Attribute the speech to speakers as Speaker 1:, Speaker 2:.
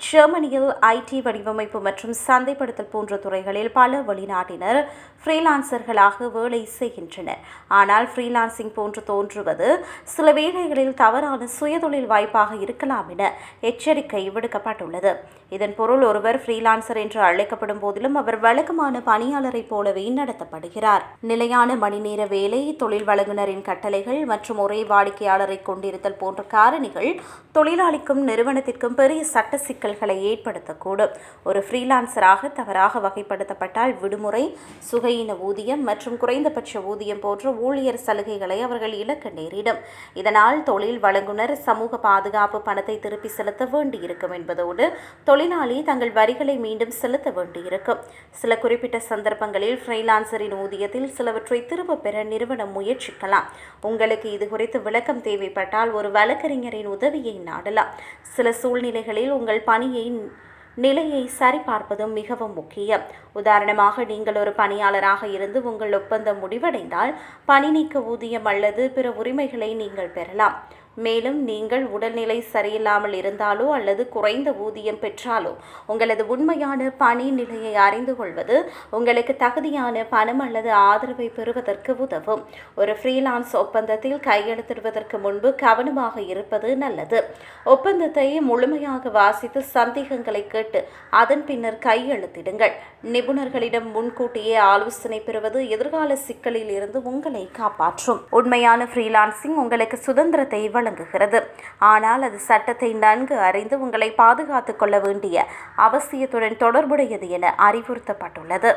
Speaker 1: ஜெர்மனியில் ஐடி வடிவமைப்பு மற்றும் சந்தைப்படுத்தல் போன்ற துறைகளில் பல வெளிநாட்டினர் ஃப்ரீலான்சர்களாக வேலை செய்கின்றனர். ஆனால் ஃப்ரீலான்சிங் போன்று தோன்றுவது சில வேளைகளில் தவறான சுயதொழில் வாய்ப்பாக இருக்கலாம் என எச்சரிக்கை விடுக்கப்பட்டுள்ளது. இதன் பொருள், ஒருவர் ஃப்ரீலான்சர் என்று அழைக்கப்படும் போதிலும் அவர் வழக்கமான பணியாளரைப் போலவே நடத்தப்படுகிறார். நிலையான மணிநேர வேலை, தொழில் வழங்குனரின் கட்டளைகள் மற்றும் ஒரே வாடிக்கையாளரை கொண்டிருத்தல் போன்ற காரணிகள் தொழிலாளிக்கும் நிறுவனத்திற்கும் பெரிய சட்ட சிக்கல்களை ஏற்படுத்தக்கூடும். ஒரு ஃப்ரீலான்சராக தவறாக வகைப்படுத்தப்பட்டால் விடுமுறை, சுகையின ஊதியம் மற்றும் குறைந்தபட்ச ஊதியம் போன்ற ஊழியர் சலுகைகளை அவர்கள் இழக்க நேரிடும். இதனால் தொழில் வழங்குனர் சமூக பாதுகாப்பு பணத்தை திருப்பி செலுத்த வேண்டியிருக்கும் என்பதோடு தொழிலாளி தங்கள் வரிகளை மீண்டும் செலுத்த வேண்டியிருக்கும். சில குறிப்பிட்ட சந்தர்ப்பங்களில் ஃப்ரீலான்சரின் ஊதியத்தில் சிலவற்றை திரும்பப் பெற நிறுவனம் முயற்சிக்கலாம். உங்களுக்கு இது குறித்து விளக்கம் தேவைப்பட்டால் ஒரு வழக்கறிஞரின் உதவியை நாடலாம். சில சூழ்நிலைகளில் உங்கள் நிலையை சரிபார்ப்பதும் மிகவும் முக்கியம். உதாரணமாக, நீங்கள் ஒரு பணியாளராக இருந்து உங்கள் ஒப்பந்தம் முடிவடைந்தால் பணி நீக்க ஊதியம் அல்லது பிற உரிமைகளை நீங்கள் பெறலாம். மேலும், நீங்கள் உடல்நிலை சரியில்லாமல் இருந்தாலோ அல்லது குறைந்த ஊதியம் பெற்றாலோ உங்களது உண்மையான பணி நிலையை அறிந்து கொள்வது உங்களுக்கு தகுதியான பணம் அல்லது ஆதரவை பெறுவதற்கு உதவும். ஒரு ஃப்ரீலான்ஸ் ஒப்பந்தத்தில் கையெழுத்திடுவதற்கு முன்பு கவனமாக இருப்பது நல்லது. ஒப்பந்தத்தை முழுமையாக வாசித்து சந்தேகங்களை கேட்டு அதன் பின்னர் கையெழுத்திடுங்கள். நிபுணர்களிடம் முன்கூட்டியே ஆலோசனை பெறுவது எதிர்கால சிக்கலில் இருந்து உங்களை காப்பாற்றும். உண்மையான ஃப்ரீலான்சிங் உங்களுக்கு சுதந்திரத்தை வழங்குகிறது, ஆனால் அது சட்டத்தை நன்கு அறிந்து உங்களை பாதுகாத்துக் கொள்ள வேண்டிய அவசியத்துடன் தொடர்புடையது என அறிவுறுத்தப்பட்டுள்ளது.